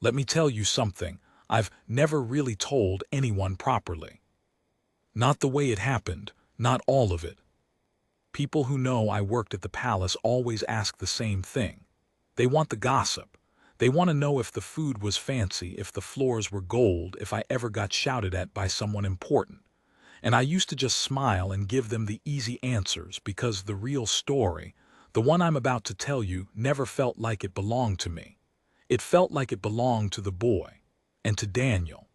Let me tell you something I've never really told anyone properly. Not the way it happened, not all of it. People who know I worked at the palace always ask the same thing. They want the gossip. They want to know if the food was fancy, if the floors were gold, if I ever got shouted at by someone important. And I used to just smile and give them the easy answers because the real story, the one I'm about to tell you, never felt like it belonged to me. It felt like it belonged to the boy and to Daniel.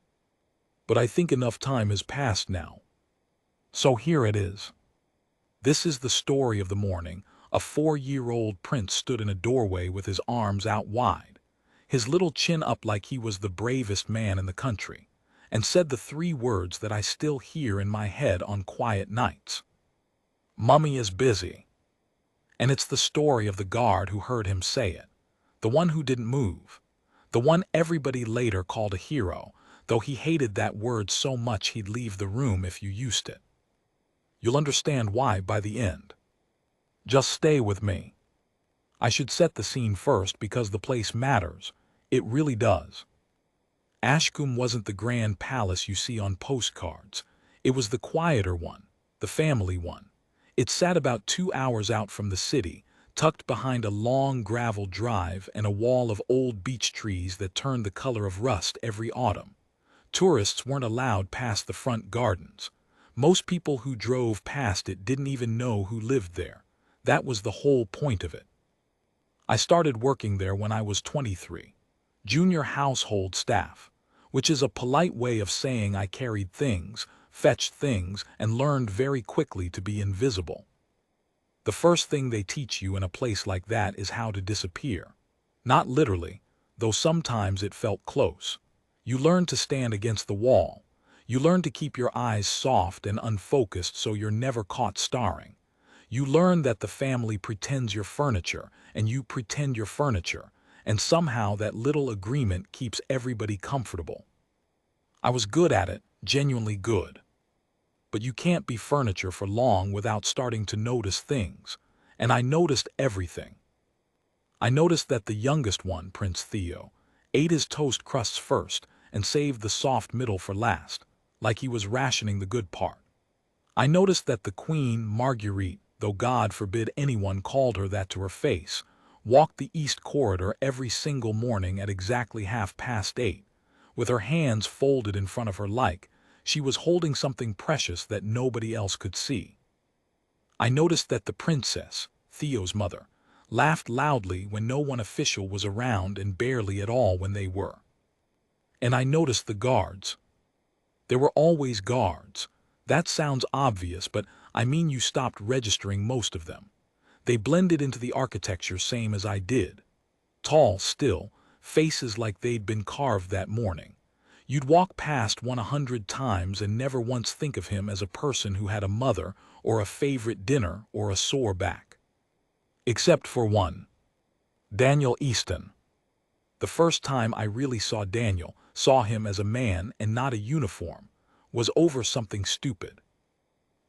But I think enough time has passed now. So here it is. This is the story of the morning. A 4-year-old prince stood in a doorway with his arms out wide, his little chin up like he was the bravest man in the country, and said the 3 words that I still hear in my head on quiet nights. "Mummy is busy." And it's the story of the guard who heard him say it, the one who didn't move, the one everybody later called a hero, though he hated that word so much he'd leave the room if you used it. You'll understand why by the end. Just stay with me. I should set the scene first because the place matters. It really does. Ashcombe wasn't the grand palace you see on postcards. It was the quieter one, the family one. It sat about 2 hours out from the city, tucked behind a long gravel drive and a wall of old beech trees that turned the color of rust every autumn. Tourists weren't allowed past the front gardens. Most people who drove past it didn't even know who lived there. That was the whole point of it. I started working there when I was 23. Junior household staff, which is a polite way of saying I carried things, fetched things, and learned very quickly to be invisible. The first thing they teach you in a place like that is how to disappear. Not literally, though sometimes it felt close. You learn to stand against the wall. You learn to keep your eyes soft and unfocused so you're never caught staring. You learn that the family pretends you're furniture, and you pretend you're furniture, and somehow that little agreement keeps everybody comfortable. I was good at it, genuinely good. But you can't be furniture for long without starting to notice things, and I noticed everything. I noticed that the youngest one, Prince Theo, ate his toast crusts first and saved the soft middle for last, like he was rationing the good part. I noticed that the Queen, Marguerite, though God forbid anyone called her that to her face, walked the east corridor every single morning at exactly 8:30, with her hands folded in front of her like she was holding something precious that nobody else could see. I noticed that the princess, Theo's mother, laughed loudly when no one official was around and barely at all when they were. And I noticed the guards. There were always guards. That sounds obvious, but I mean you stopped registering most of them. They blended into the architecture same as I did. Tall still, faces like they'd been carved that morning. You'd walk past one 100 times and never once think of him as a person who had a mother or a favorite dinner or a sore back. Except for one. Daniel Easton. The first time I really saw Daniel, saw him as a man and not a uniform, was over something stupid.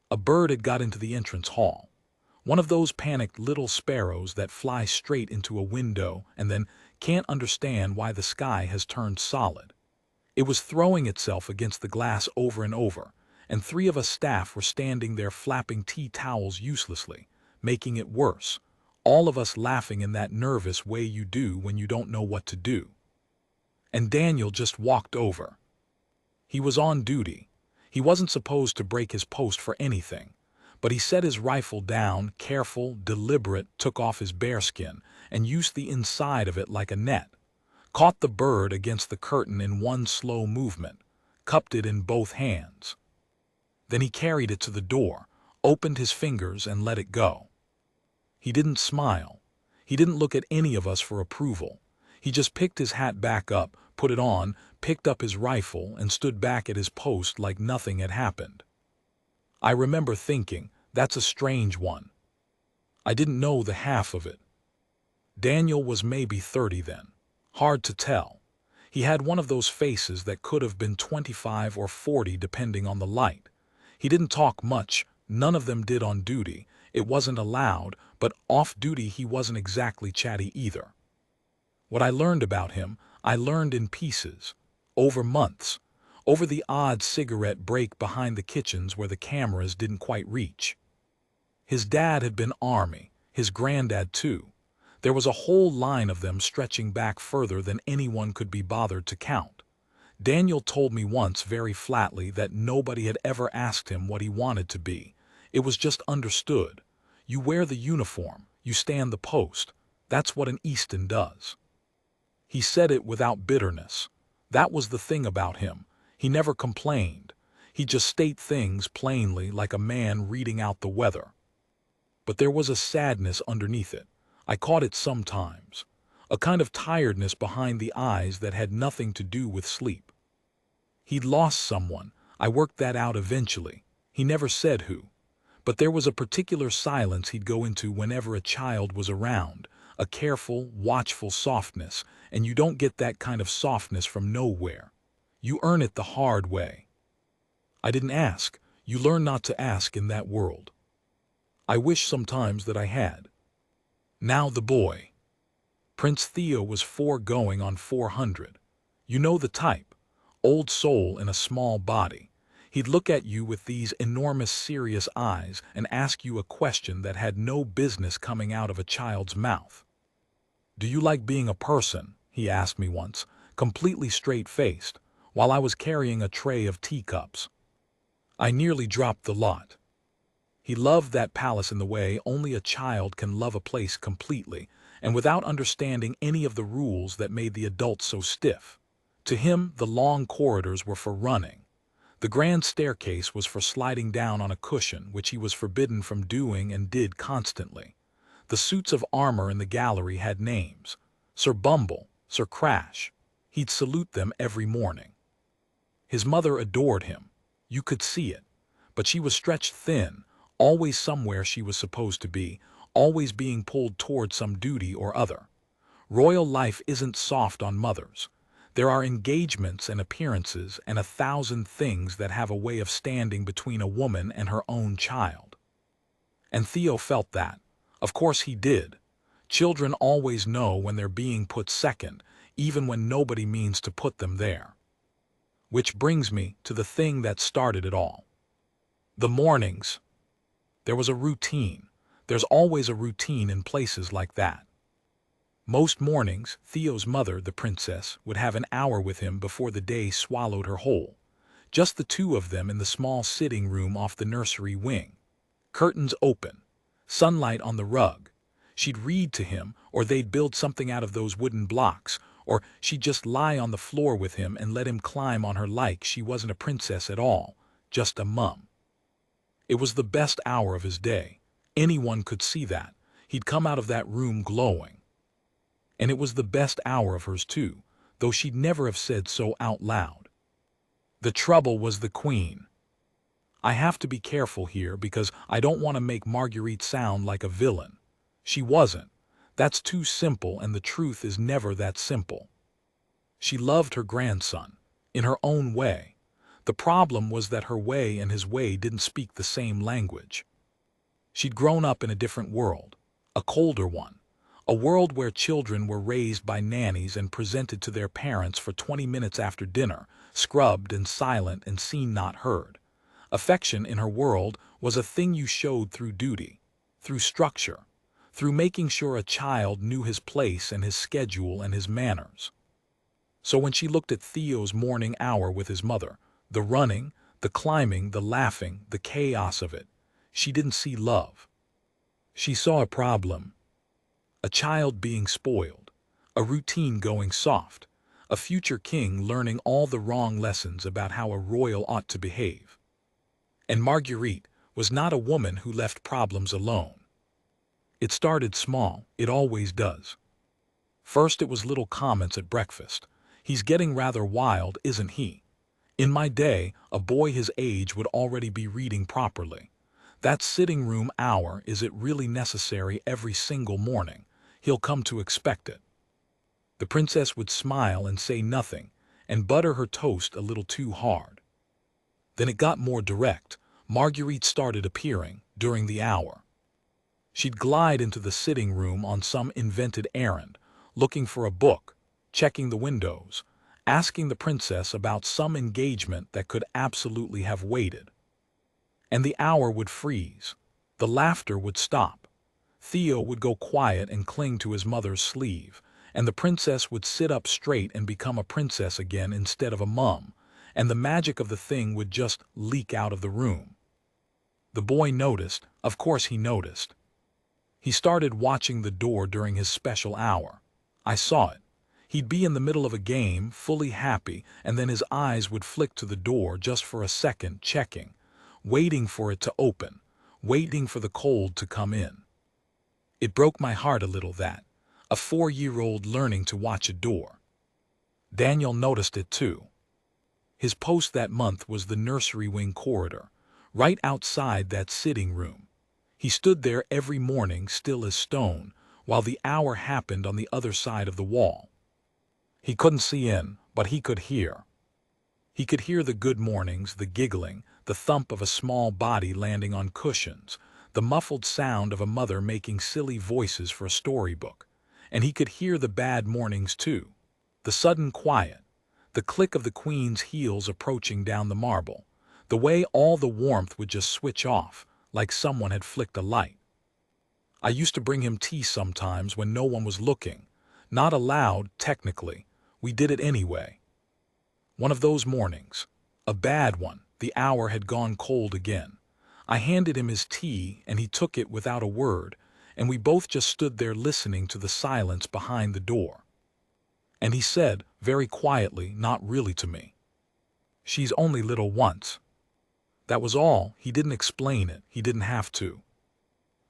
A bird had got into the entrance hall. One of those panicked little sparrows that fly straight into a window and then can't understand why the sky has turned solid. It was throwing itself against the glass over and over, and 3 of us staff were standing there flapping tea towels uselessly, making it worse, all of us laughing in that nervous way you do when you don't know what to do. And Daniel just walked over. He was on duty. He wasn't supposed to break his post for anything, but he set his rifle down, careful, deliberate, took off his bearskin, and used the inside of it like a net. Caught the bird against the curtain in one slow movement, cupped it in both hands. Then he carried it to the door, opened his fingers and let it go. He didn't smile. He didn't look at any of us for approval. He just picked his hat back up, put it on, picked up his rifle, and stood back at his post like nothing had happened. I remember thinking, that's a strange one. I didn't know the half of it. Daniel was maybe 30 then. Hard to tell. He had one of those faces that could have been 25 or 40 depending on the light. He didn't talk much, none of them did on duty. It wasn't allowed, but off duty he wasn't exactly chatty either. What I learned about him, I learned in pieces, over months, over the odd cigarette break behind the kitchens where the cameras didn't quite reach. His dad had been Army, his granddad too. There was a whole line of them stretching back further than anyone could be bothered to count. Daniel told me once very flatly that nobody had ever asked him what he wanted to be. It was just understood. You wear the uniform, you stand the post. That's what an Easton does. He said it without bitterness. That was the thing about him. He never complained. He just stated things plainly like a man reading out the weather. But there was a sadness underneath it. I caught it sometimes. A kind of tiredness behind the eyes that had nothing to do with sleep. He'd lost someone. I worked that out eventually. He never said who. But there was a particular silence he'd go into whenever a child was around, a careful, watchful softness, and you don't get that kind of softness from nowhere. You earn it the hard way. I didn't ask. You learn not to ask in that world. I wish sometimes that I had. Now the boy. Prince Theo was 4 going on 400. You know the type. Old soul in a small body. He'd look at you with these enormous serious eyes and ask you a question that had no business coming out of a child's mouth. "Do you like being a person?" he asked me once, completely straight-faced, while I was carrying a tray of teacups. I nearly dropped the lot. He loved that palace in the way only a child can love a place completely, and without understanding any of the rules that made the adults so stiff. To him, the long corridors were for running. The grand staircase was for sliding down on a cushion, which he was forbidden from doing and did constantly. The suits of armor in the gallery had names. Sir Bumble, Sir Crash. He'd salute them every morning. His mother adored him. You could see it. But she was stretched thin, always somewhere she was supposed to be, always being pulled toward some duty or other. Royal life isn't soft on mothers. There are engagements and appearances and 1,000 things that have a way of standing between a woman and her own child. And Theo felt that. Of course he did. Children always know when they're being put second, even when nobody means to put them there. Which brings me to the thing that started it all. The mornings. There was a routine. There's always a routine in places like that. Most mornings, Theo's mother, the princess, would have an hour with him before the day swallowed her whole. Just the two of them in the small sitting room off the nursery wing. Curtains open. Sunlight on the rug. She'd read to him, or they'd build something out of those wooden blocks, or she'd just lie on the floor with him and let him climb on her like she wasn't a princess at all, just a mum. It was the best hour of his day. Anyone could see that. He'd come out of that room glowing. And it was the best hour of hers too, though she'd never have said so out loud. The trouble was the queen. I have to be careful here because I don't want to make Marguerite sound like a villain. She wasn't. That's too simple, and the truth is never that simple. She loved her grandson, in her own way. The problem was that her way and his way didn't speak the same language. She'd grown up in a different world, a colder one. A world where children were raised by nannies and presented to their parents for 20 minutes after dinner, scrubbed and silent and seen not heard. Affection in her world was a thing you showed through duty, through structure, through making sure a child knew his place and his schedule and his manners. So when she looked at Theo's morning hour with his mother, the running, the climbing, the laughing, the chaos of it, she didn't see love. She saw a problem. A child being spoiled, a routine going soft, a future king learning all the wrong lessons about how a royal ought to behave. And Marguerite was not a woman who left problems alone. It started small, it always does. First it was little comments at breakfast. "He's getting rather wild, isn't he?" In my day, a boy his age would already be reading properly. That sitting room hour, is it really necessary every single morning? He'll come to expect it. The princess would smile and say nothing, and butter her toast a little too hard. Then it got more direct. Marguerite started appearing during the hour. She'd glide into the sitting room on some invented errand, looking for a book, checking the windows, asking the princess about some engagement that could absolutely have waited. And the hour would freeze. The laughter would stop. Theo would go quiet and cling to his mother's sleeve, and the princess would sit up straight and become a princess again instead of a mum, and the magic of the thing would just leak out of the room. The boy noticed, of course he noticed. He started watching the door during his special hour. I saw it. He'd be in the middle of a game, fully happy, and then his eyes would flick to the door just for a second, checking, waiting for it to open, waiting for the cold to come in. It broke my heart a little that, a 4-year-old learning to watch a door. Daniel noticed it too. His post that month was the nursery wing corridor, right outside that sitting room. He stood there every morning still as stone, while the hour happened on the other side of the wall. He couldn't see in, but he could hear. He could hear the good mornings, the giggling, the thump of a small body landing on cushions, the muffled sound of a mother making silly voices for a storybook. And he could hear the bad mornings too, the sudden quiet, the click of the queen's heels approaching down the marble, the way all the warmth would just switch off, like someone had flicked a light. I used to bring him tea sometimes when no one was looking. Not allowed, technically. We did it anyway. One of those mornings, a bad one, the hour had gone cold again. I handed him his tea and he took it without a word, and we both just stood there listening to the silence behind the door. And he said, very quietly, not really to me, "She's only little once." That was all. He didn't explain it. He didn't have to.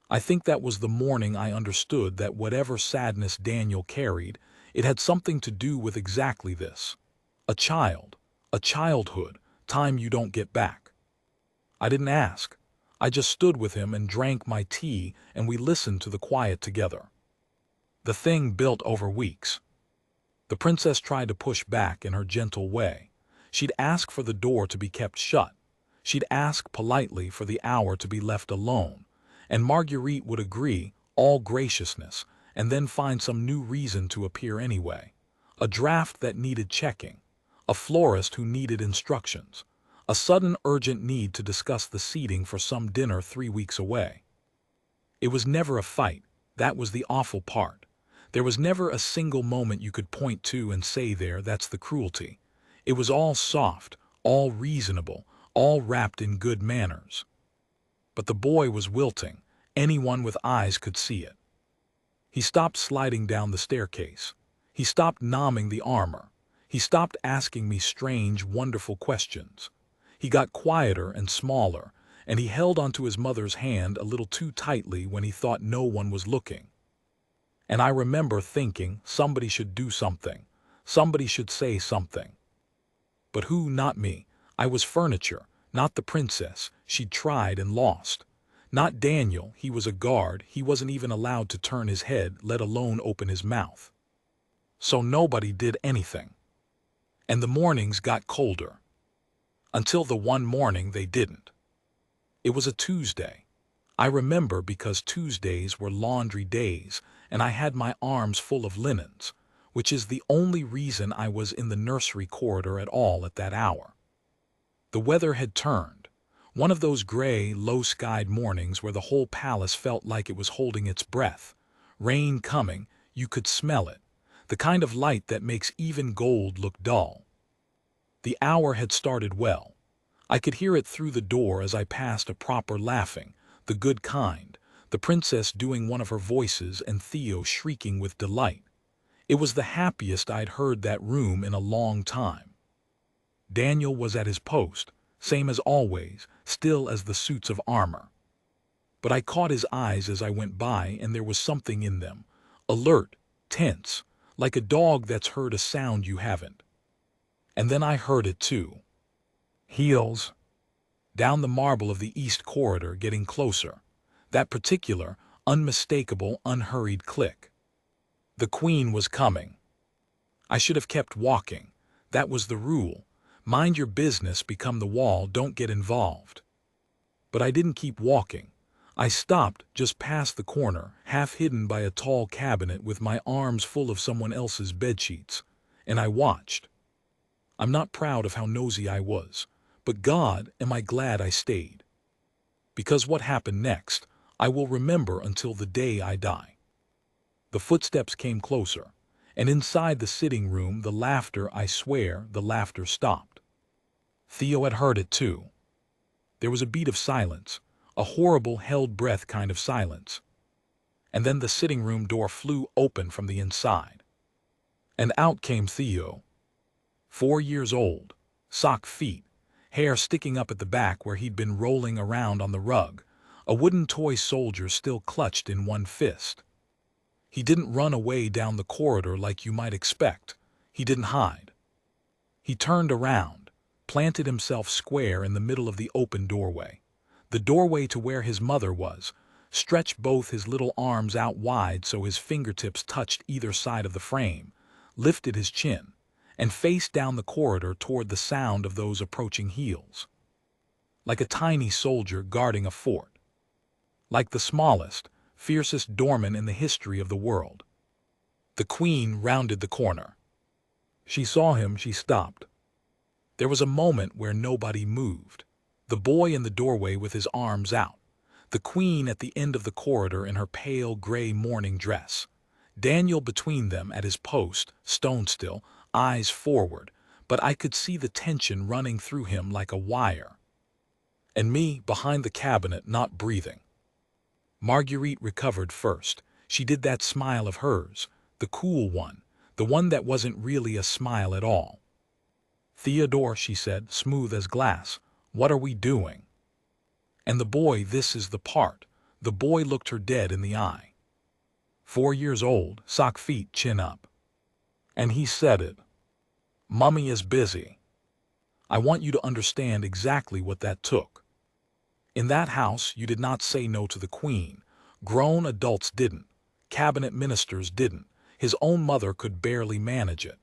I think that was the morning I understood that whatever sadness Daniel carried, it had something to do with exactly this. A child, a childhood, time you don't get back. I didn't ask. I just stood with him and drank my tea, and we listened to the quiet together. The thing built over weeks. The princess tried to push back in her gentle way. She'd ask for the door to be kept shut. She'd ask politely for the hour to be left alone, and Marguerite would agree, all graciousness, and then find some new reason to appear anyway. A draft that needed checking, a florist who needed instructions, a sudden urgent need to discuss the seating for some dinner 3 weeks away. It was never a fight. That was the awful part. There was never a single moment you could point to and say that's the cruelty. It was all soft, all reasonable, all wrapped in good manners. But the boy was wilting. Anyone with eyes could see it. He stopped sliding down the staircase. He stopped nomming the armor. He stopped asking me strange, wonderful questions. He got quieter and smaller, and he held onto his mother's hand a little too tightly when he thought no one was looking. And I remember thinking somebody should do something. Somebody should say something. But who? Not me. I was furniture, not the princess. She'd tried and lost. Not Daniel. He was a guard. He wasn't even allowed to turn his head, let alone open his mouth. So nobody did anything. And the mornings got colder. Until the one morning they didn't. It was a Tuesday. I remember because Tuesdays were laundry days, and I had my arms full of linens, which is the only reason I was in the nursery corridor at all at that hour. The weather had turned. One of those gray, low-skied mornings where the whole palace felt like it was holding its breath. Rain coming, you could smell it. The kind of light that makes even gold look dull. The hour had started well. I could hear it through the door as I passed a proper laughing, the good kind, the princess doing one of her voices and Theo shrieking with delight. It was the happiest I'd heard that room in a long time. Daniel was at his post, same as always, still as the suits of armor. But I caught his eyes as I went by, and there was something in them, alert, tense, like a dog that's heard a sound you haven't. And then I heard it too. Heels. Down the marble of the east corridor, getting closer. That particular, unmistakable, unhurried click. The queen was coming. I should have kept walking. That was the rule. Mind your business, become the wall, don't get involved. But I didn't keep walking. I stopped just past the corner, half hidden by a tall cabinet with my arms full of someone else's bedsheets. and I watched. I'm not proud of how nosy I was, but God, am I glad I stayed. Because what happened next, I will remember until the day I die. The footsteps came closer, and inside the sitting room, the laughter, I swear, the laughter stopped. Theo had heard it too. There was a beat of silence, a horrible held breath kind of silence. And then the sitting room door flew open from the inside. And out came Theo. 4 years old, sock feet, hair sticking up at the back where he'd been rolling around on the rug, a wooden toy soldier still clutched in one fist. He didn't run away down the corridor like you might expect. He didn't hide. He turned around, planted himself square in the middle of the open doorway, the doorway to where his mother was, stretched both his little arms out wide so his fingertips touched either side of the frame, lifted his chin, and faced down the corridor toward the sound of those approaching heels. Like a tiny soldier guarding a fort. Like the smallest, fiercest doorman in the history of the world. The Queen rounded the corner. She saw him, she stopped. There was a moment where nobody moved. The boy in the doorway with his arms out. The Queen at the end of the corridor in her pale gray morning dress. Daniel between them at his post, stone still, eyes forward, but I could see the tension running through him like a wire. And me behind the cabinet not breathing. Marguerite recovered first. She did that smile of hers, the cool one, the one that wasn't really a smile at all. Theodore, she said, smooth as glass, what are we doing? And the boy, this is the part, the boy looked her dead in the eye. 4 years old, sock feet, chin up. And he said it. Mummy is busy. I want you to understand exactly what that took. In that house, you did not say no to the Queen. Grown adults didn't. Cabinet ministers didn't. His own mother could barely manage it.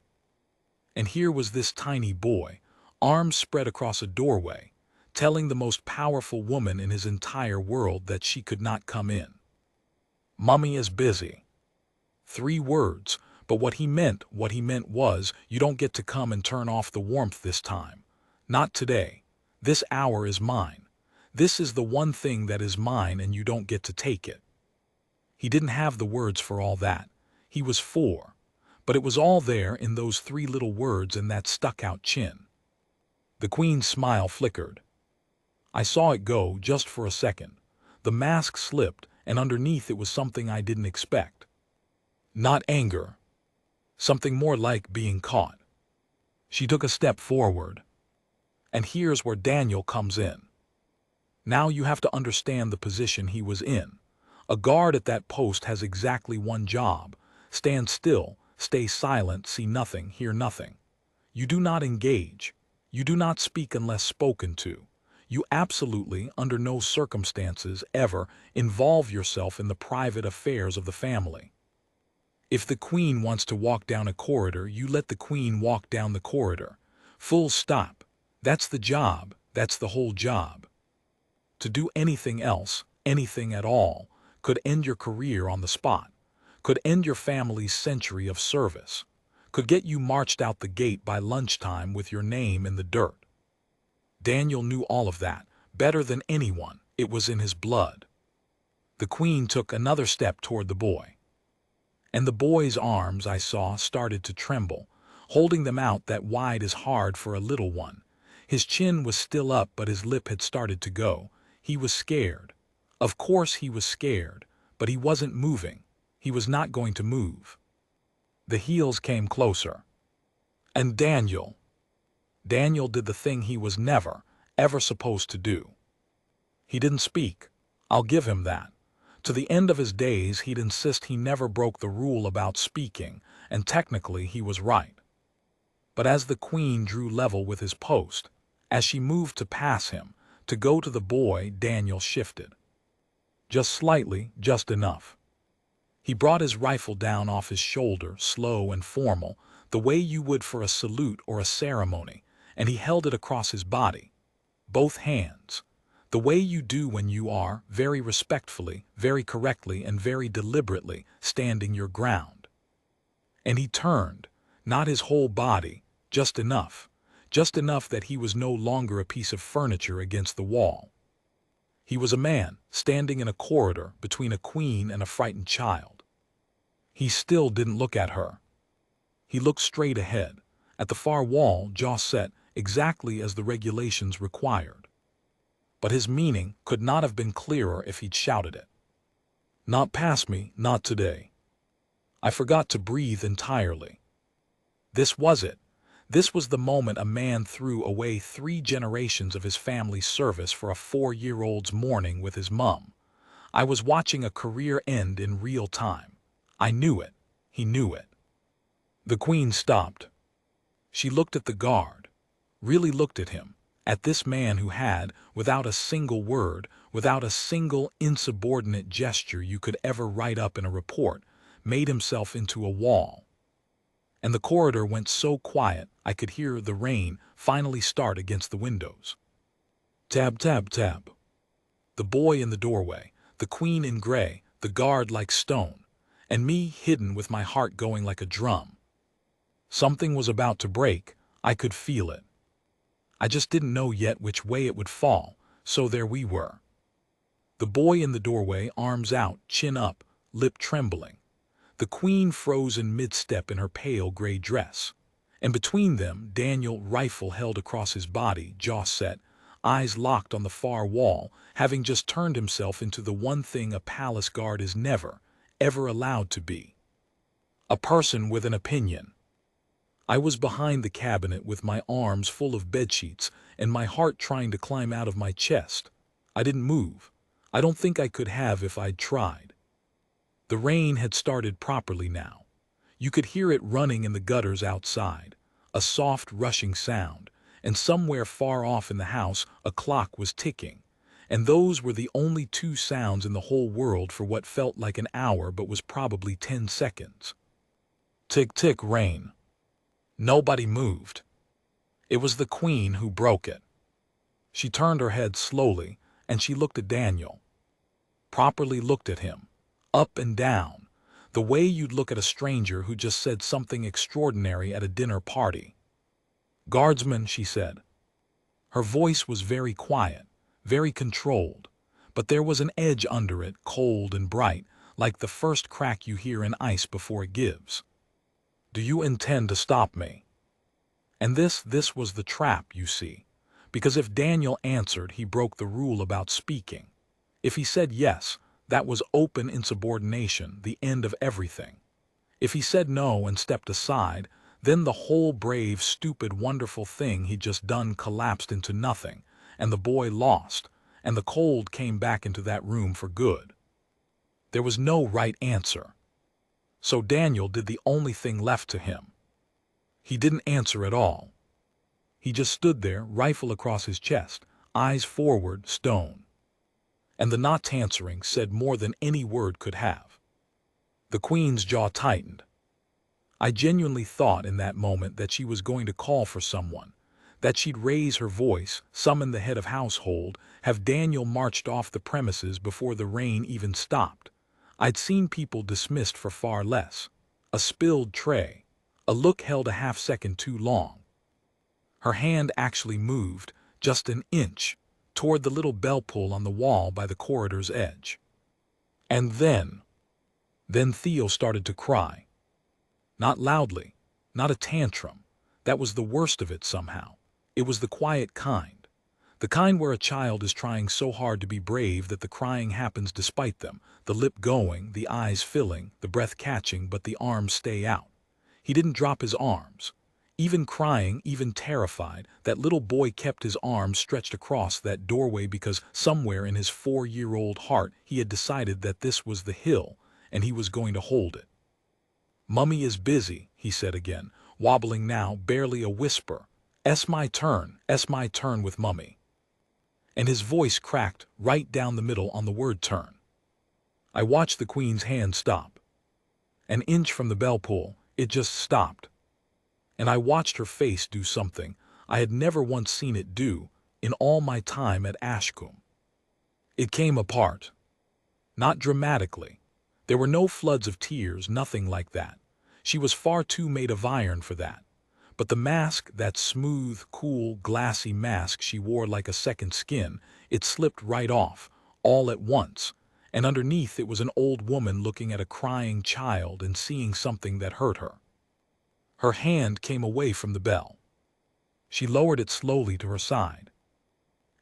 And here was this tiny boy, arms spread across a doorway, telling the most powerful woman in his entire world that she could not come in. Mummy is busy. 3 words, but what he meant was, you don't get to come and turn off the warmth this time. Not today. This hour is mine. This is the one thing that is mine and you don't get to take it. He didn't have the words for all that. He was 4. But it was all there in those 3 little words and that stuck-out chin. The Queen's smile flickered. I saw it go just for a second. The mask slipped, and underneath it was something I didn't expect. Not anger. Something more like being caught. She took a step forward. And here's where Daniel comes in. Now you have to understand the position he was in. A guard at that post has exactly one job. Stand still, stay silent, see nothing, hear nothing. You do not engage. You do not speak unless spoken to. You absolutely, under no circumstances, ever involve yourself in the private affairs of the family. If the Queen wants to walk down a corridor, you let the Queen walk down the corridor. Full stop. That's the job. That's the whole job. To do anything else, anything at all, could end your career on the spot, could end your family's century of service, could get you marched out the gate by lunchtime with your name in the dirt. Daniel knew all of that, better than anyone. It was in his blood. The Queen took another step toward the boy. And the boy's arms, I saw, started to tremble. Holding them out that wide is hard for a little one. His chin was still up, but his lip had started to go. He was scared. Of course he was scared, but he wasn't moving. He was not going to move. The heels came closer. And Daniel did the thing he was never, ever supposed to do. He didn't speak. I'll give him that. To the end of his days, he'd insist he never broke the rule about speaking, and technically he was right. But as the Queen drew level with his post, as she moved to pass him, to go to the boy, Daniel shifted. Just slightly, just enough. He brought his rifle down off his shoulder, slow and formal, the way you would for a salute or a ceremony, and he held it across his body. Both hands. The way you do when you are, very respectfully, very correctly, and very deliberately, standing your ground. And he turned, Not his whole body, just enough. Just enough that he was no longer a piece of furniture against the wall. He was a man, standing in a corridor between a queen and a frightened child. He still didn't look at her. He looked straight ahead, at the far wall, jaw set, exactly as the regulations required. But his meaning could not have been clearer if he'd shouted it. Not past me, not today. I forgot to breathe entirely. This was it. This was the moment a man threw away 3 generations of his family's service for a 4-year-old's mourning with his mum. I was watching a career end in real time. I knew it. He knew it. The queen stopped. She looked at the guard, really looked at him, at this man who had, without a single word, without a single insubordinate gesture you could ever write up in a report, made himself into a wall. And the corridor went so quiet I could hear the rain finally start against the windows. Tab, tab, tab. The boy in the doorway, the queen in gray, the guard like stone, and me hidden with my heart going like a drum. Something was about to break. I could feel it. I just didn't know yet which way it would fall, so there we were. The boy in the doorway, arms out, chin up, lip trembling. The queen froze in mid-step in her pale gray dress. And between them, Daniel, rifle held across his body, jaw set, eyes locked on the far wall, having just turned himself into the one thing a palace guard is never, ever allowed to be. A person with an opinion. I was behind the cabinet with my arms full of bedsheets and my heart trying to climb out of my chest. I didn't move. I don't think I could have if I'd tried. The rain had started properly now. You could hear it running in the gutters outside, a soft rushing sound, and somewhere far off in the house a clock was ticking, and those were the only 2 sounds in the whole world for what felt like an hour but was probably 10 seconds. Tick, tick, rain. Nobody moved. It was the queen who broke it. She turned her head slowly, and she looked at Daniel. Properly looked at him, up and down, the way you'd look at a stranger who just said something extraordinary at a dinner party. "Guardsman," she said. Her voice was very quiet, very controlled, but there was an edge under it, cold and bright, like the first crack you hear in ice before it gives. "Do you intend to stop me?" And this was the trap, you see, because if Daniel answered, he broke the rule about speaking. If he said yes, that was open insubordination, the end of everything. If he said no and stepped aside, then the whole brave, stupid, wonderful thing he'd just done collapsed into nothing, and the boy lost, and the cold came back into that room for good. There was no right answer. So Daniel did the only thing left to him. He didn't answer at all. He just stood there, rifle across his chest, eyes forward, stone. And the not answering said more than any word could have. The queen's jaw tightened. I genuinely thought in that moment that she was going to call for someone, that she'd raise her voice, summon the head of household, have Daniel marched off the premises before the rain even stopped. I'd seen people dismissed for far less. A spilled tray, a look held a half-second too long. Her hand actually moved, just an inch, toward the little bell pull on the wall by the corridor's edge. And then Theo started to cry. Not loudly, not a tantrum. That was the worst of it somehow. It was the quiet kind. The kind where a child is trying so hard to be brave that the crying happens despite them, the lip going, the eyes filling, the breath catching, but the arms stay out. He didn't drop his arms. Even crying, even terrified, that little boy kept his arms stretched across that doorway because somewhere in his 4-year-old heart he had decided that this was the hill and he was going to hold it. "Mummy is busy," he said again, wobbling now, barely a whisper. "Es my turn with Mummy." And his voice cracked right down the middle on the word turn. I watched the queen's hand stop. An inch from the bell pull, it just stopped. And I watched her face do something I had never once seen it do in all my time at Ashcombe. It came apart. Not dramatically. There were no floods of tears, nothing like that. She was far too made of iron for that. But the mask, that smooth, cool, glassy mask she wore like a second skin, it slipped right off, all at once, and underneath it was an old woman looking at a crying child and seeing something that hurt her. Her hand came away from the bell. She lowered it slowly to her side.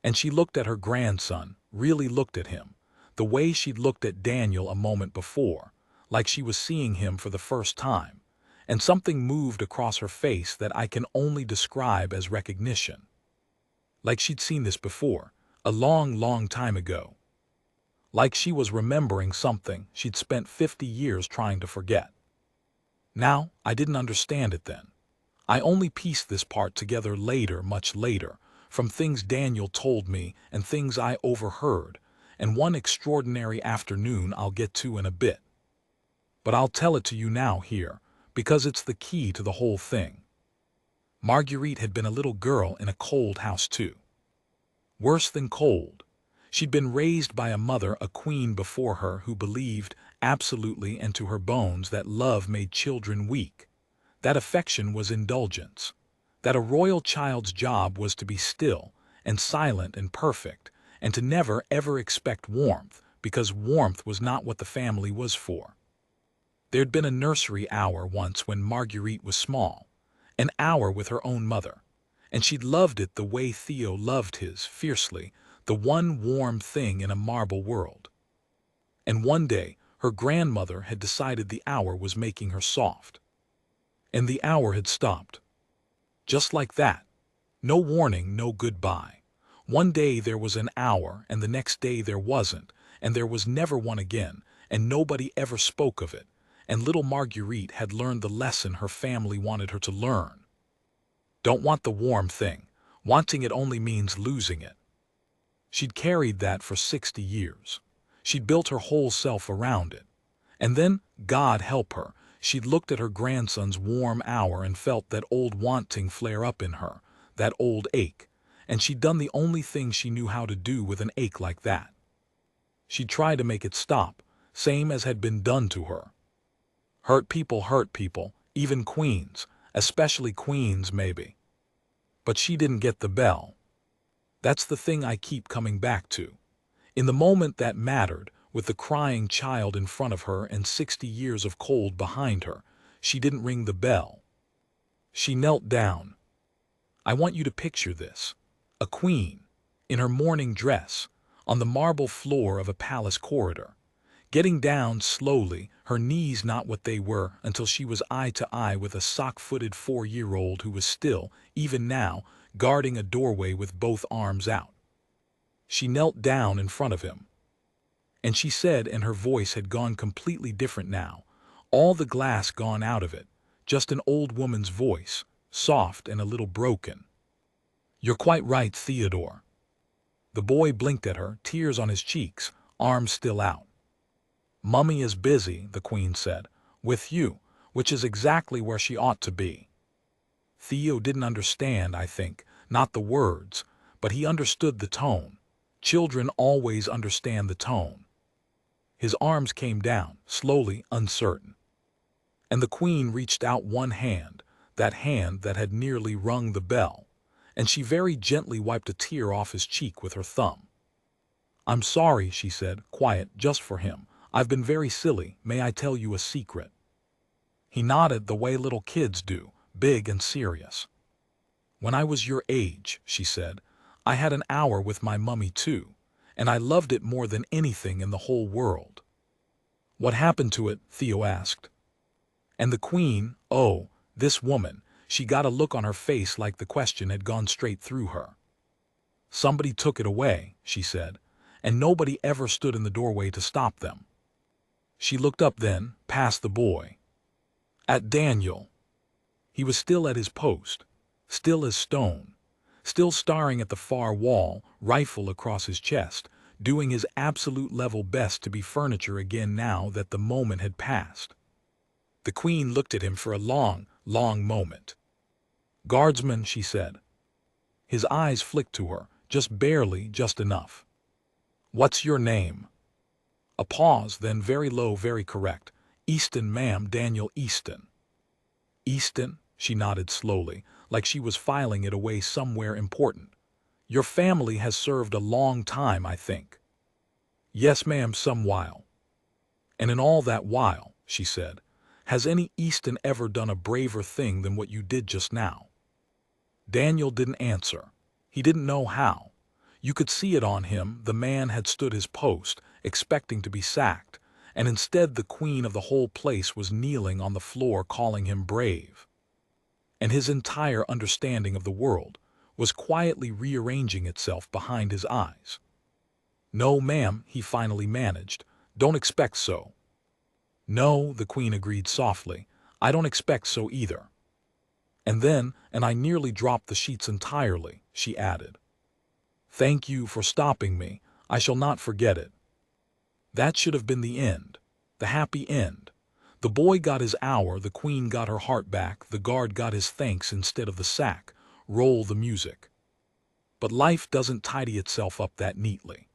And she looked at her grandson, really looked at him, the way she'd looked at Daniel a moment before, like she was seeing him for the first time, and something moved across her face that I can only describe as recognition. Like she'd seen this before, a long, long time ago. Like she was remembering something she'd spent 50 years trying to forget. Now, I didn't understand it then. I only pieced this part together later, much later, from things Daniel told me and things I overheard, and one extraordinary afternoon I'll get to in a bit. But I'll tell it to you now here, because it's the key to the whole thing. Marguerite had been a little girl in a cold house too. Worse than cold. She'd been raised by a mother, a queen before her, who believed, absolutely and to her bones, that love made children weak, that affection was indulgence, that a royal child's job was to be still and silent and perfect, and to never ever expect warmth, because warmth was not what the family was for. There'd been a nursery hour once when Marguerite was small, an hour with her own mother, and she'd loved it the way Theo loved his, fiercely, the one warm thing in a marble world. And one day, her grandmother had decided the hour was making her soft. And the hour had stopped. Just like that. No warning, no goodbye. One day there was an hour, and the next day there wasn't, and there was never one again, and nobody ever spoke of it, and little Marguerite had learned the lesson her family wanted her to learn. Don't want the warm thing. Wanting it only means losing it. She'd carried that for 60 years. She'd built her whole self around it. And then, God help her, she'd looked at her grandson's warm hour and felt that old wanting flare up in her, that old ache, and she'd done the only thing she knew how to do with an ache like that. She'd tried to make it stop, same as had been done to her. Hurt people, even queens, especially queens maybe. But she didn't get the bell. That's the thing I keep coming back to. In the moment that mattered, with the crying child in front of her and 60 years of cold behind her, she didn't ring the bell. She knelt down. I want you to picture this. A queen, in her mourning dress, on the marble floor of a palace corridor, getting down slowly, her knees not what they were, until she was eye to eye with a sock-footed 4-year-old who was still, even now, guarding a doorway with both arms out. She knelt down in front of him. And she said, and her voice had gone completely different now, all the glass gone out of it, just an old woman's voice, soft and a little broken. You're quite right, Theodore. The boy blinked at her, tears on his cheeks, arms still out. Mummy is busy, the queen said, with you, which is exactly where she ought to be. Theo didn't understand, I think, not the words, but he understood the tone. Children always understand the tone. His arms came down, slowly, uncertain. And the queen reached out one hand that had nearly rung the bell, and she very gently wiped a tear off his cheek with her thumb. I'm sorry, she said, quiet, just for him. I've been very silly. May I tell you a secret? He nodded the way little kids do, big and serious. When I was your age, she said, I had an hour with my mummy too, and I loved it more than anything in the whole world. What happened to it? Theo asked. And the queen, oh, this woman, she got a look on her face like the question had gone straight through her. Somebody took it away, she said, and nobody ever stood in the doorway to stop them. She looked up then, past the boy. At Daniel. He was still at his post, still as stone, still staring at the far wall, rifle across his chest, doing his absolute level best to be furniture again now that the moment had passed. The queen looked at him for a long, long moment. Guardsman, she said. His eyes flicked to her, just barely, just enough. What's your name? A pause, then very low, very correct. Easton, ma'am, Daniel Easton. Easton, she nodded slowly, like she was filing it away somewhere important. Your family has served a long time, I think. Yes, ma'am, some while. And in all that while, she said, has any Easton ever done a braver thing than what you did just now? Daniel didn't answer. He didn't know how. You could see it on him. The man had stood his post, expecting to be sacked, and instead the queen of the whole place was kneeling on the floor calling him brave. And his entire understanding of the world was quietly rearranging itself behind his eyes. No, ma'am, he finally managed. Don't expect so. No, the queen agreed softly. I don't expect so either. And I nearly dropped the sheets entirely, she added. Thank you for stopping me. I shall not forget it. That should have been the end. The happy end. The boy got his hour, the queen got her heart back, the guard got his thanks instead of the sack. Roll the music. But life doesn't tidy itself up that neatly.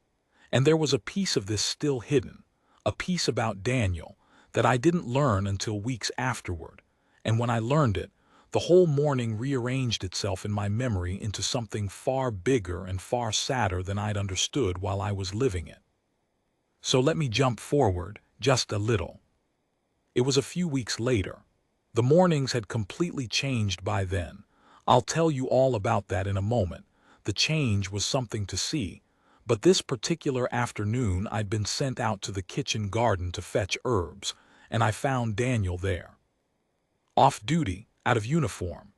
And there was a piece of this still hidden, a piece about Daniel, that I didn't learn until weeks afterward. And when I learned it, the whole morning rearranged itself in my memory into something far bigger and far sadder than I'd understood while I was living it. So let me jump forward, just a little. It was a few weeks later. The mornings had completely changed by then. I'll tell you all about that in a moment. The change was something to see. But this particular afternoon I'd been sent out to the kitchen garden to fetch herbs, and I found Daniel there. Off duty, out of uniform.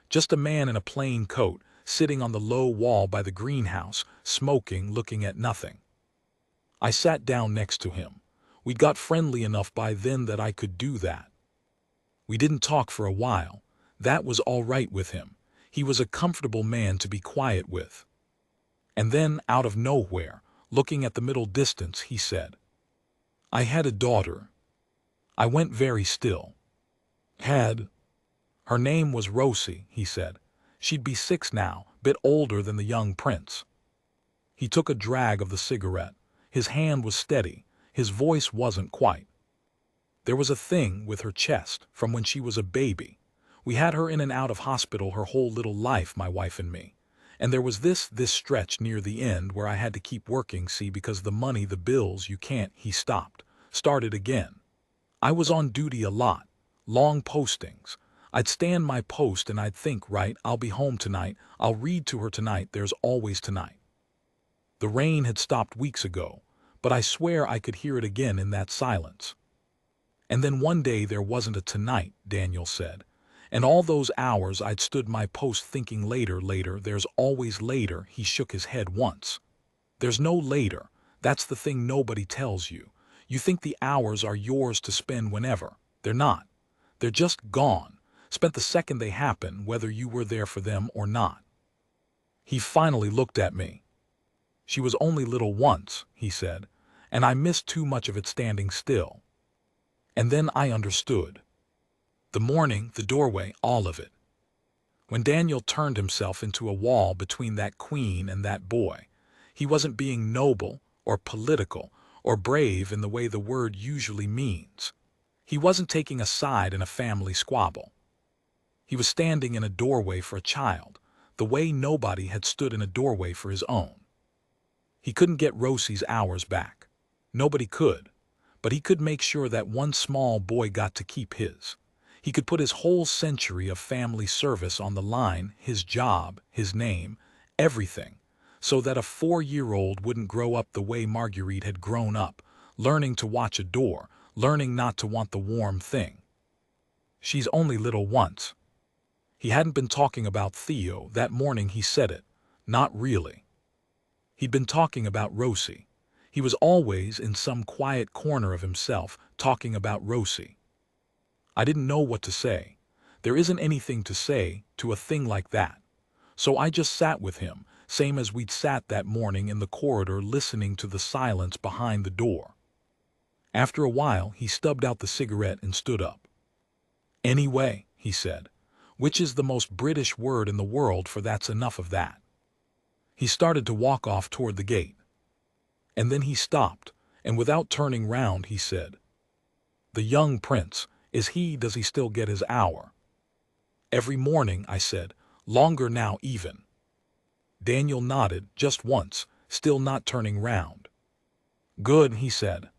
Just a man in a plain coat, sitting on the low wall by the greenhouse, smoking, looking at nothing. I sat down next to him. We'd got friendly enough by then that I could do that. We didn't talk for a while. That was all right with him. He was a comfortable man to be quiet with. And then, out of nowhere, looking at the middle distance, he said, I had a daughter. I went very still. Had. Her name was Rosie, he said. She'd be 6 now, bit older than the young prince. He took a drag of the cigarette. His hand was steady. His voice wasn't quite. There was a thing with her chest from when she was a baby. We had her in and out of hospital her whole little life, my wife and me. And there was this stretch near the end where I had to keep working, see, because the money, the bills, you can't. He stopped. Started again. I was on duty a lot. Long postings. I'd stand my post and I'd think, right, I'll be home tonight. I'll read to her tonight. There's always tonight. The rain had stopped weeks ago, but I swear I could hear it again in that silence. And then one day there wasn't a tonight, Daniel said. And all those hours I'd stood my post thinking later, there's always later. He shook his head once. There's no later. That's the thing nobody tells you. You think the hours are yours to spend whenever. They're not. They're just gone. Spent the second they happen, whether you were there for them or not. He finally looked at me. She was only little once, he said, and I missed too much of it standing still. And then I understood. The morning, the doorway, all of it. When Daniel turned himself into a wall between that queen and that boy, he wasn't being noble or political or brave in the way the word usually means. He wasn't taking a side in a family squabble. He was standing in a doorway for a child, the way nobody had stood in a doorway for his own. He couldn't get Rosie's hours back. Nobody could. But he could make sure that one small boy got to keep his. He could put his whole century of family service on the line, his job, his name, everything, so that a 4-year-old wouldn't grow up the way Marguerite had grown up, learning to watch a door, learning not to want the warm thing. She's only little once. He hadn't been talking about Theo. That morning he said it. Not really. He'd been talking about Rosie. He was always in some quiet corner of himself talking about Rosie. I didn't know what to say. There isn't anything to say to a thing like that. So I just sat with him, same as we'd sat that morning in the corridor listening to the silence behind the door. After a while, he stubbed out the cigarette and stood up. Anyway, he said, which is the most British word in the world for that's enough of that. He started to walk off toward the gate. And then he stopped, and without turning round, he said, The young prince, does he still get his hour? Every morning, I said. Longer now even. Daniel nodded just once, still not turning round. Good, he said.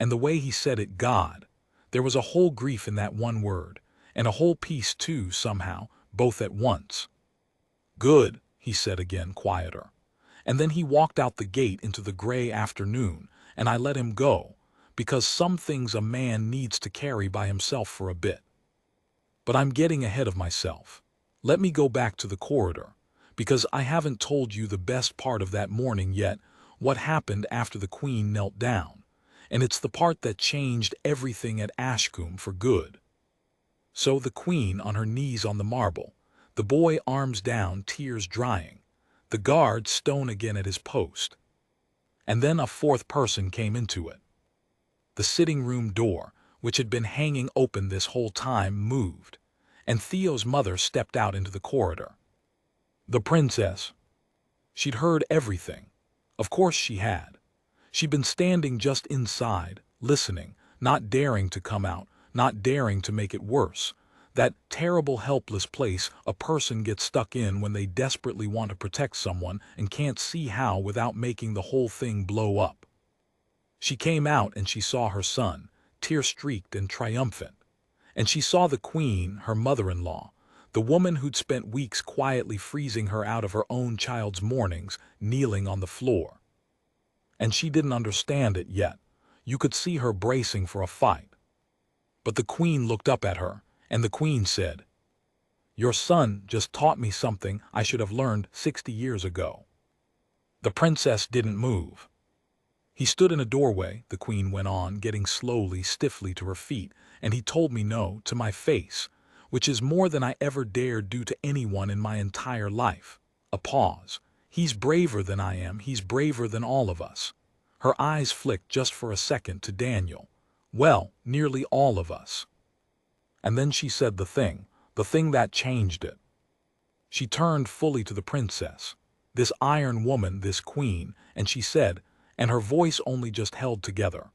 And the way he said it, God. There was a whole grief in that one word, and a whole peace too, somehow, both at once. Good, he said again, quieter. And then he walked out the gate into the gray afternoon, and I let him go, because some things a man needs to carry by himself for a bit. But I'm getting ahead of myself. Let me go back to the corridor, because I haven't told you the best part of that morning yet, what happened after the Queen knelt down, and it's the part that changed everything at Ashcombe for good. So the Queen on her knees on the marble, the boy arms down, tears drying, the guard stone again at his post. And then a fourth person came into it. The sitting-room door, which had been hanging open this whole time, moved, and Theo's mother stepped out into the corridor. The princess. She'd heard everything. Of course she had. She'd been standing just inside, listening, not daring to come out, not daring to make it worse. That terrible, helpless place a person gets stuck in when they desperately want to protect someone and can't see how without making the whole thing blow up. She came out and she saw her son, tear-streaked and triumphant. And she saw the Queen, her mother-in-law, the woman who'd spent weeks quietly freezing her out of her own child's mornings, kneeling on the floor. And she didn't understand it yet. You could see her bracing for a fight. But the Queen looked up at her, and the Queen said, "Your son just taught me something I should have learned 60 years ago." The princess didn't move. He stood in a doorway, the Queen went on, getting slowly, stiffly to her feet, and he told me no, to my face, which is more than I ever dared do to anyone in my entire life. A pause. He's braver than I am, he's braver than all of us. Her eyes flicked just for a second to Daniel. Well, nearly all of us. And then she said the thing that changed it. She turned fully to the princess, this iron woman, this Queen, and she said, and her voice only just held together,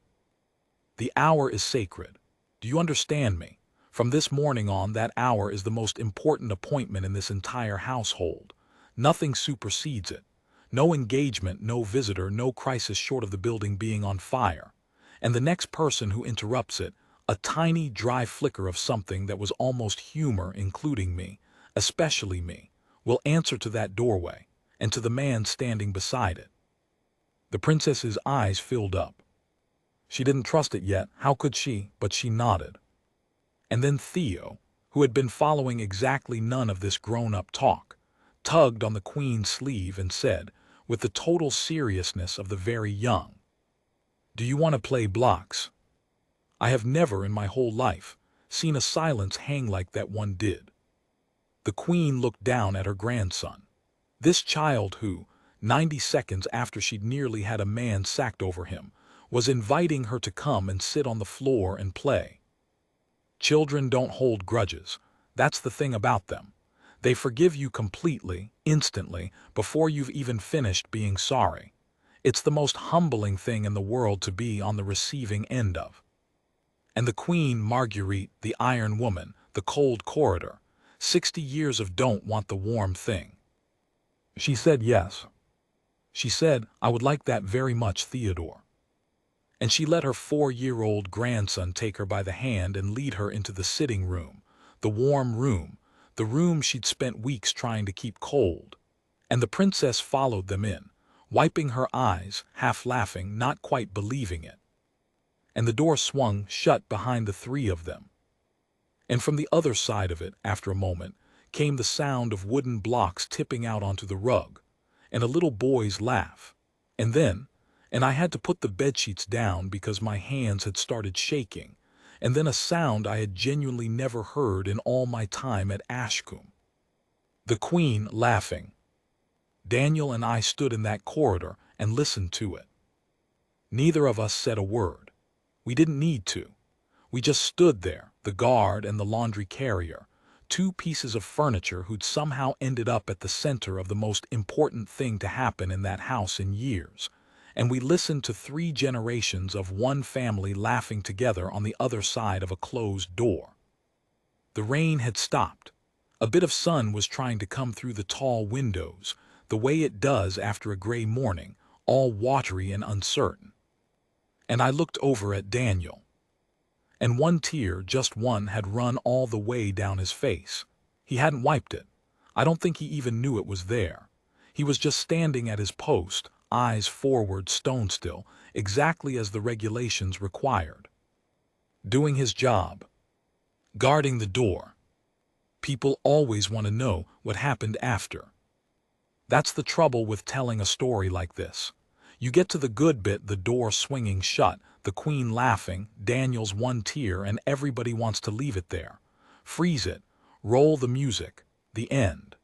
"The hour is sacred. Do you understand me? From this morning on, that hour is the most important appointment in this entire household. Nothing supersedes it. No engagement, no visitor, no crisis short of the building being on fire. And the next person who interrupts it, a tiny, dry flicker of something that was almost humor, including me, especially me, will answer to that doorway, and to the man standing beside it." The princess's eyes filled up. She didn't trust it yet, how could she, but she nodded. And then Theo, who had been following exactly none of this grown-up talk, tugged on the Queen's sleeve and said, with the total seriousness of the very young, "Do you want to play blocks? I have never in my whole life seen a silence hang like that one did." The Queen looked down at her grandson. This child who, 90 seconds after she'd nearly had a man sacked over him, was inviting her to come and sit on the floor and play. Children don't hold grudges. That's the thing about them. They forgive you completely, instantly, before you've even finished being sorry. It's the most humbling thing in the world to be on the receiving end of. And the Queen, Marguerite, the iron woman, the cold corridor, 60 years of don't want the warm thing. She said yes. She said, "I would like that very much, Theodore." And she let her 4-year-old grandson take her by the hand and lead her into the sitting room, the warm room, the room she'd spent weeks trying to keep cold. And the princess followed them in, wiping her eyes, half laughing, not quite believing it. And the door swung shut behind the three of them. And from the other side of it, after a moment, came the sound of wooden blocks tipping out onto the rug, and a little boy's laugh. And then, and I had to put the bedsheets down because my hands had started shaking, and then a sound I had genuinely never heard in all my time at Ashcombe. The Queen laughing. Daniel and I stood in that corridor and listened to it. Neither of us said a word. We didn't need to. We just stood there, the guard and the laundry carrier, two pieces of furniture who'd somehow ended up at the center of the most important thing to happen in that house in years, and we listened to 3 generations of one family laughing together on the other side of a closed door. The rain had stopped. A bit of sun was trying to come through the tall windows, the way it does after a gray morning, all watery and uncertain. And I looked over at Daniel. And one tear, just one, had run all the way down his face. He hadn't wiped it. I don't think he even knew it was there. He was just standing at his post, eyes forward, stone still, exactly as the regulations required. Doing his job. Guarding the door. People always want to know what happened after. That's the trouble with telling a story like this. You get to the good bit, the door swinging shut, the Queen laughing, Daniel's one tear, and everybody wants to leave it there. Freeze it, roll the music, the end.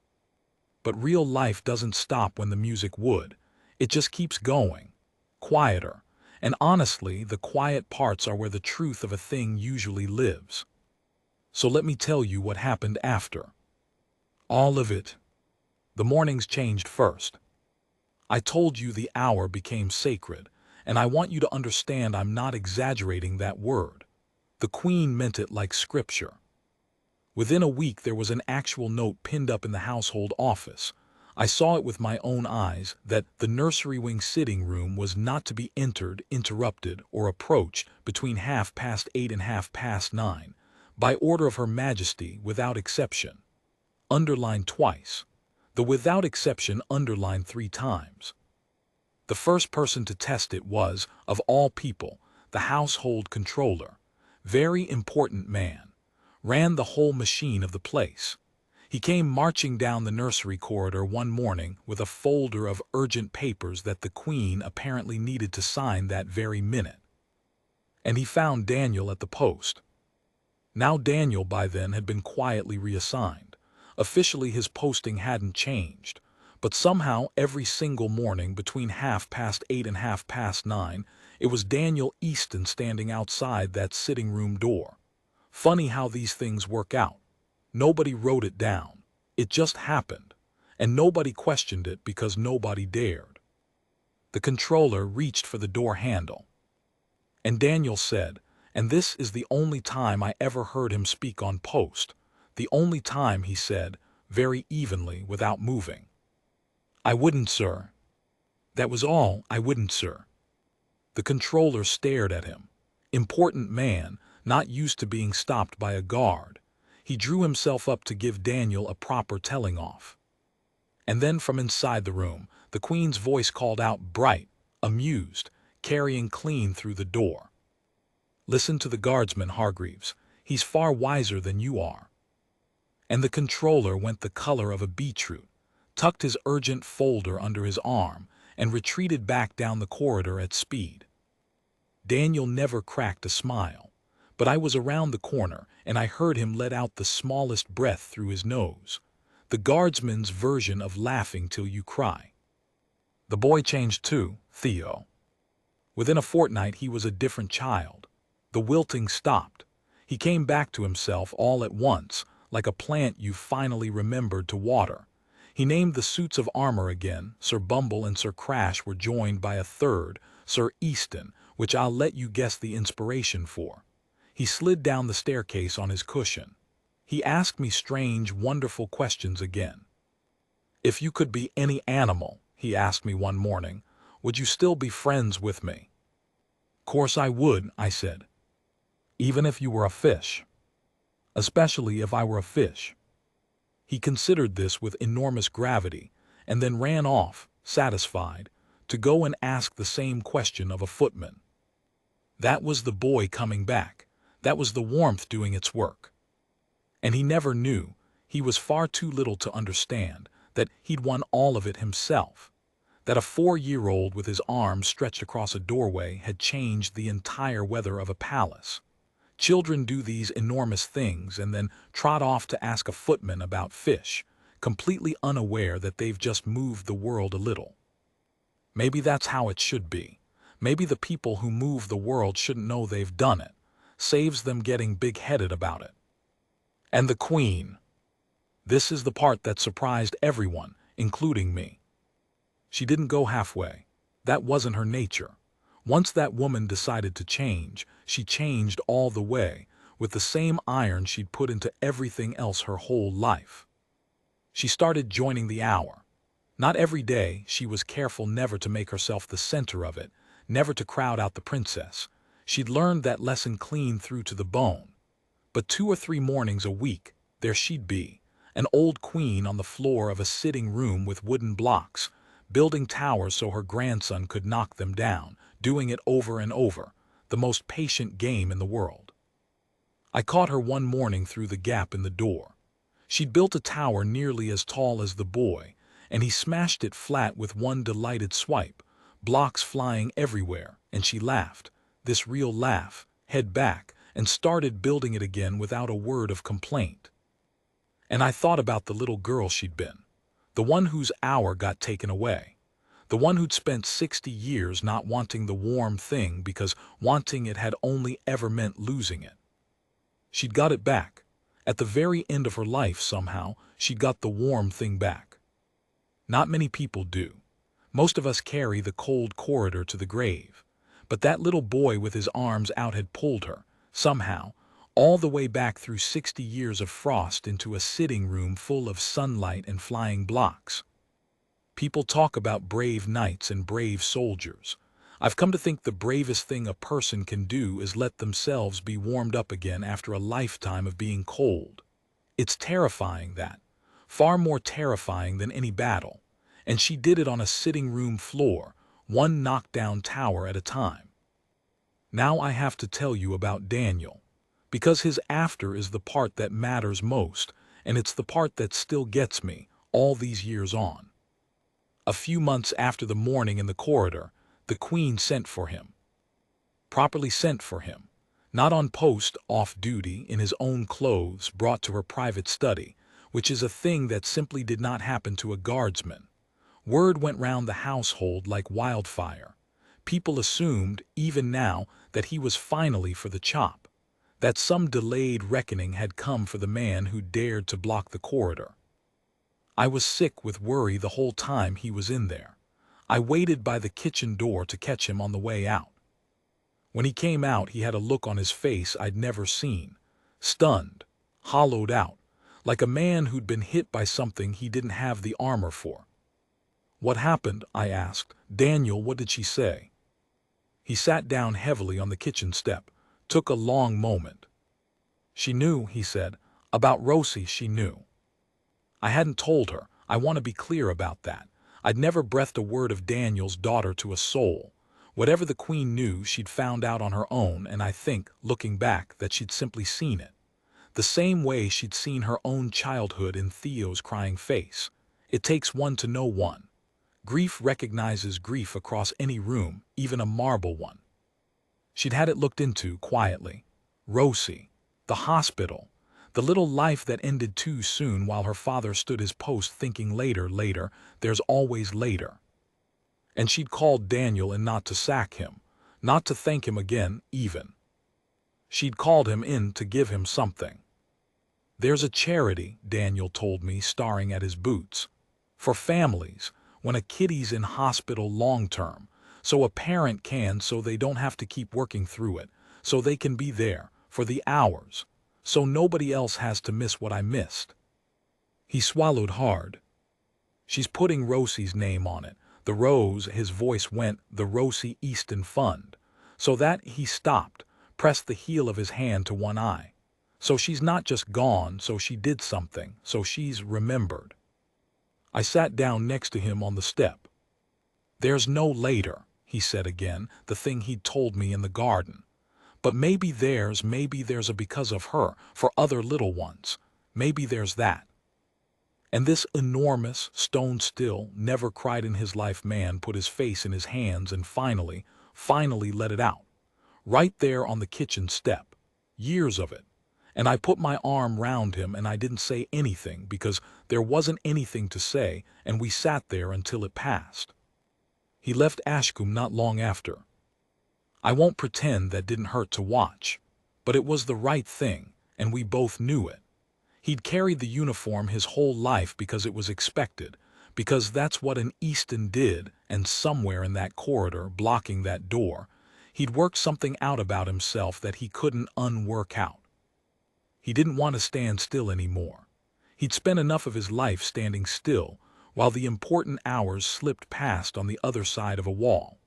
But real life doesn't stop when the music would. It just keeps going. Quieter. And honestly, the quiet parts are where the truth of a thing usually lives. So let me tell you what happened after. All of it. The mornings changed first. I told you the hour became sacred, and I want you to understand I'm not exaggerating that word. The Queen meant it like scripture. Within a week there was an actual note pinned up in the household office. I saw it with my own eyes that the nursery wing sitting room was not to be entered, interrupted, or approached between 8:30 and 9:30, by order of Her Majesty, without exception. Underlined twice. The without exception underlined 3 times. The first person to test it was, of all people, the household controller. Very important man. Ran the whole machine of the place. He came marching down the nursery corridor one morning with a folder of urgent papers that the Queen apparently needed to sign that very minute. And he found Daniel at the post. Now Daniel by then had been quietly reassigned. Officially his posting hadn't changed, but somehow every single morning between 8:30 and 9:30, it was Daniel Easton standing outside that sitting room door. Funny how these things work out. Nobody wrote it down. It just happened, and nobody questioned it because nobody dared. The controller reached for the door handle. And Daniel said, and this is the only time I ever heard him speak on post, the only time he said, very evenly, without moving, "I wouldn't, sir." That was all, "I wouldn't, sir." The controller stared at him. Important man, not used to being stopped by a guard. He drew himself up to give Daniel a proper telling off. And then from inside the room, the Queen's voice called out, bright, amused, carrying clean through the door. "Listen to the guardsman, Hargreaves. He's far wiser than you are." And the controller went the color of a beetroot, tucked his urgent folder under his arm, and retreated back down the corridor at speed. Daniel never cracked a smile, but I was around the corner and I heard him let out the smallest breath through his nose. The guardsman's version of laughing till you cry. The boy changed too, Theo. Within a fortnight he was a different child. The wilting stopped. He came back to himself all at once, like a plant you finally remembered to water. He named the suits of armor again. Sir Bumble and Sir Crash were joined by a third, Sir Easton, which I'll let you guess the inspiration for. He slid down the staircase on his cushion. He asked me strange, wonderful questions again. "If you could be any animal," he asked me one morning, "would you still be friends with me?" "Course I would," I said. "Even if you were a fish." "Especially if I were a fish." He considered this with enormous gravity, and then ran off, satisfied, to go and ask the same question of a footman. That was the boy coming back. That was the warmth doing its work. And he never knew, he was far too little to understand, that he'd won all of it himself. That a 4-year-old with his arms stretched across a doorway had changed the entire weather of a palace. Children do these enormous things and then trot off to ask a footman about fish, completely unaware that they've just moved the world a little. Maybe that's how it should be. Maybe the people who move the world shouldn't know they've done it. Saves them getting big-headed about it. And the Queen. This is the part that surprised everyone, including me. She didn't go halfway. That wasn't her nature. Once that woman decided to change, she changed all the way, with the same iron she'd put into everything else her whole life. She started joining the hour. Not every day, she was careful never to make herself the center of it, never to crowd out the princess. She'd learned that lesson clean through to the bone. But 2 or 3 mornings a week, there she'd be, an old queen on the floor of a sitting room with wooden blocks, building towers so her grandson could knock them down, doing it over and over, the most patient game in the world. I caught her one morning through the gap in the door. She'd built a tower nearly as tall as the boy, and he smashed it flat with one delighted swipe, blocks flying everywhere, and she laughed, this real laugh, head back, and started building it again without a word of complaint. And I thought about the little girl she'd been, the one whose hour got taken away, the one who'd spent 60 years not wanting the warm thing because wanting it had only ever meant losing it. She'd got it back. At the very end of her life somehow, she'd got the warm thing back. Not many people do. Most of us carry the cold corridor to the grave. But that little boy with his arms out had pulled her, somehow, all the way back through 60 years of frost into a sitting room full of sunlight and flying blocks. People talk about brave knights and brave soldiers. I've come to think the bravest thing a person can do is let themselves be warmed up again after a lifetime of being cold. It's terrifying that, far more terrifying than any battle. And she did it on a sitting room floor, one knockdown tower at a time. Now I have to tell you about Daniel, because his after is the part that matters most, and it's the part that still gets me, all these years on. A few months after the morning in the corridor, the Queen sent for him. Properly sent for him, not on post, off duty, in his own clothes, brought to her private study, which is a thing that simply did not happen to a guardsman. Word went round the household like wildfire. People assumed, even now, that he was finally for the chop, that some delayed reckoning had come for the man who dared to block the corridor. I was sick with worry the whole time he was in there. I waited by the kitchen door to catch him on the way out. When he came out, he had a look on his face I'd never seen, stunned, hollowed out, like a man who'd been hit by something he didn't have the armor for. "What happened?" I asked. "Daniel, what did she say?" He sat down heavily on the kitchen step, took a long moment. "She knew," he said. "About Rosie, she knew. I hadn't told her. I want to be clear about that. I'd never breathed a word of Daniel's daughter to a soul. Whatever the Queen knew, she'd found out on her own, and I think, looking back, that she'd simply seen it. The same way she'd seen her own childhood in Theo's crying face. It takes one to know one. Grief recognizes grief across any room, even a marble one. She'd had it looked into, quietly. Rosie, the hospital, the little life that ended too soon while her father stood his post thinking later, there's always later. And she'd called Daniel in not to sack him, not to thank him again, even. She'd called him in to give him something. There's a charity, Daniel told me, staring at his boots, for families, when a kiddie's in hospital long-term, so a parent can, so they don't have to keep working through it, so they can be there, for the hours, so nobody else has to miss what I missed." He swallowed hard. "She's putting Rosie's name on it. The Rose," his voice went, "the Rosie Easton Fund." So that he stopped, pressed the heel of his hand to one eye. "So she's not just gone, so she did something, so she's remembered." I sat down next to him on the step. "There's no later," he said again, the thing he'd told me in the garden. "But maybe there's a because of her, for other little ones. Maybe there's that." And this enormous, stone-still, never cried in his life man put his face in his hands and finally let it out. Right there on the kitchen step. Years of it. And I put my arm round him and I didn't say anything because there wasn't anything to say, and we sat there until it passed. He left Ashcombe not long after. I won't pretend that didn't hurt to watch, but it was the right thing, and we both knew it. He'd carried the uniform his whole life because it was expected, because that's what an Easton did, and somewhere in that corridor, blocking that door, he'd worked something out about himself that he couldn't unwork out. He didn't want to stand still anymore. He'd spent enough of his life standing still, while the important hours slipped past on the other side of a wall.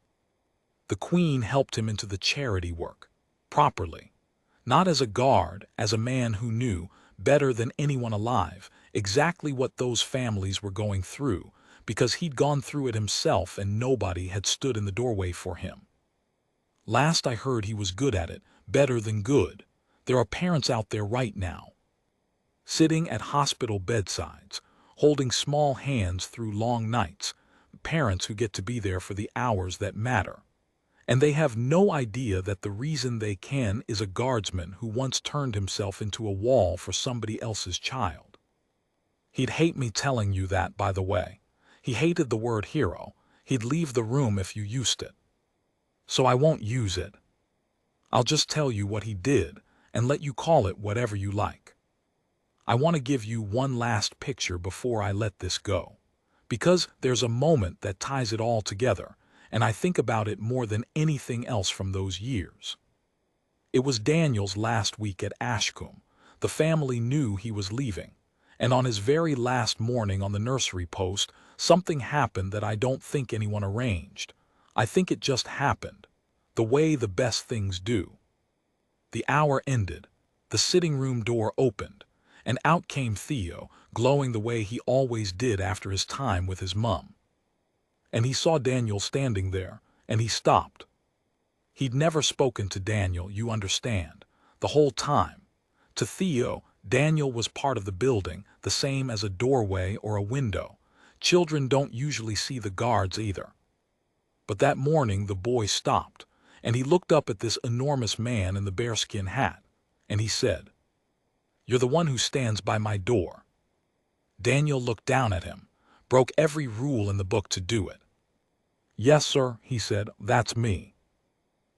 The Queen helped him into the charity work, properly. Not as a guard, as a man who knew, better than anyone alive, exactly what those families were going through, because he'd gone through it himself and nobody had stood in the doorway for him. Last I heard he was good at it, better than good. There are parents out there right now, sitting at hospital bedsides, holding small hands through long nights, parents who get to be there for the hours that matter. And they have no idea that the reason they can is a guardsman who once turned himself into a wall for somebody else's child. He'd hate me telling you that, by the way. He hated the word hero. He'd leave the room if you used it. So I won't use it. I'll just tell you what he did and let you call it whatever you like. I want to give you one last picture before I let this go, because there's a moment that ties it all together, and I think about it more than anything else from those years. It was Daniel's last week at Ashcombe. The family knew he was leaving, and on his very last morning on the nursery post, something happened that I don't think anyone arranged. I think it just happened, the way the best things do. The hour ended, the sitting room door opened, and out came Theo, glowing the way he always did after his time with his mum. And he saw Daniel standing there, and he stopped. He'd never spoken to Daniel, you understand, the whole time. To Theo, Daniel was part of the building, the same as a doorway or a window. Children don't usually see the guards either. But that morning the boy stopped, and he looked up at this enormous man in the bearskin hat, and he said, "You're the one who stands by my door." Daniel looked down at him, broke every rule in the book to do it. "Yes, sir," he said, "that's me."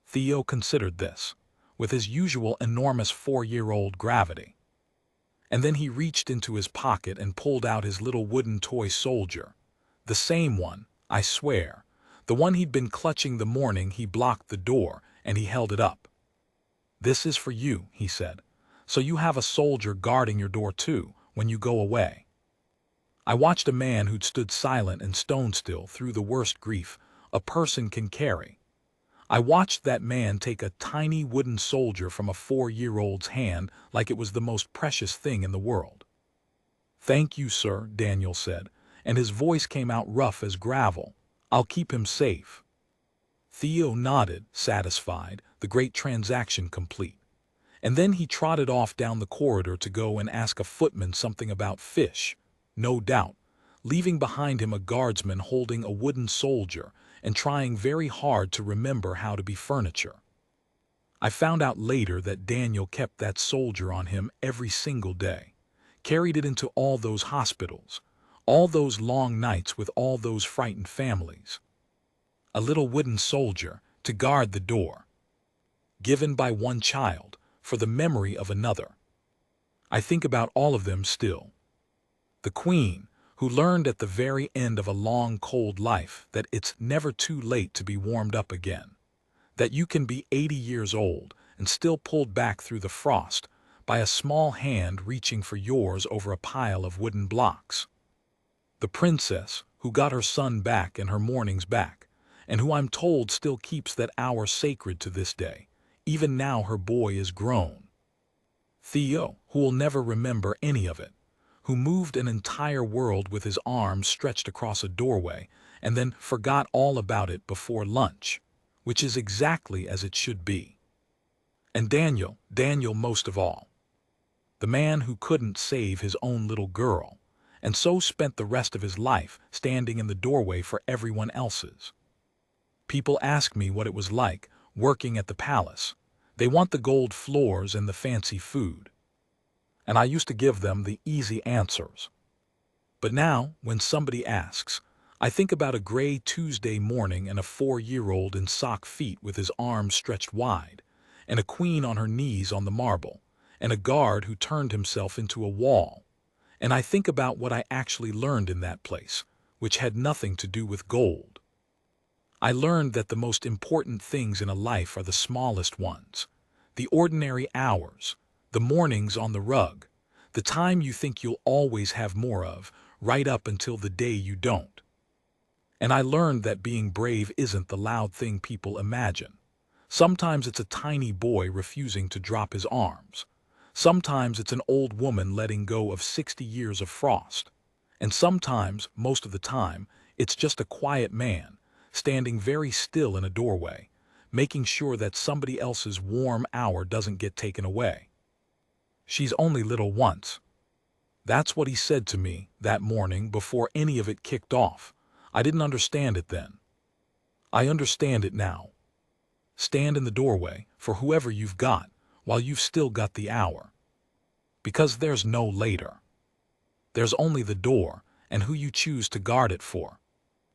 Theo considered this, with his usual enormous 4-year-old gravity. And then he reached into his pocket and pulled out his little wooden toy soldier. The same one, I swear. The one he'd been clutching the morning he blocked the door, and he held it up. "This is for you," he said. "So you have a soldier guarding your door too, when you go away." I watched a man who'd stood silent and stone-still through the worst grief a person can carry. I watched that man take a tiny wooden soldier from a 4-year-old's hand like it was the most precious thing in the world. "Thank you, sir," Daniel said, and his voice came out rough as gravel. "I'll keep him safe." Theo nodded, satisfied, the great transaction complete. And then he trotted off down the corridor to go and ask a footman something about fish, no doubt, leaving behind him a guardsman holding a wooden soldier and trying very hard to remember how to be furniture. I found out later that Daniel kept that soldier on him every single day, carried it into all those hospitals, all those long nights with all those frightened families. A little wooden soldier to guard the door, given by one child for the memory of another. I think about all of them still. The Queen, who learned at the very end of a long, cold life that it's never too late to be warmed up again, that you can be 80 years old and still pulled back through the frost by a small hand reaching for yours over a pile of wooden blocks. The princess, who got her son back and her mornings back, and who I'm told still keeps that hour sacred to this day, even now her boy is grown. Theo, who will never remember any of it, who moved an entire world with his arms stretched across a doorway and then forgot all about it before lunch, which is exactly as it should be. And Daniel most of all. The man who couldn't save his own little girl, and so spent the rest of his life standing in the doorway for everyone else's. People ask me what it was like working at the palace. They want the gold floors and the fancy food. And I used to give them the easy answers. But now, when somebody asks, I think about a gray Tuesday morning and a 4-year-old in sock feet with his arms stretched wide, and a queen on her knees on the marble, and a guard who turned himself into a wall. And I think about what I actually learned in that place, which had nothing to do with gold. I learned that the most important things in a life are the smallest ones, the ordinary hours, The mornings on the rug, the time you think you'll always have more of, right up until the day you don't. And I learned that being brave isn't the loud thing people imagine. Sometimes it's a tiny boy refusing to drop his arms. Sometimes it's an old woman letting go of 60 years of frost. And sometimes, most of the time, it's just a quiet man, standing very still in a doorway, making sure that somebody else's warm hour doesn't get taken away. She's only little once. That's what he said to me that morning before any of it kicked off. I didn't understand it then. I understand it now. Stand in the doorway for whoever you've got while you've still got the hour. Because there's no later. There's only the door and who you choose to guard it for.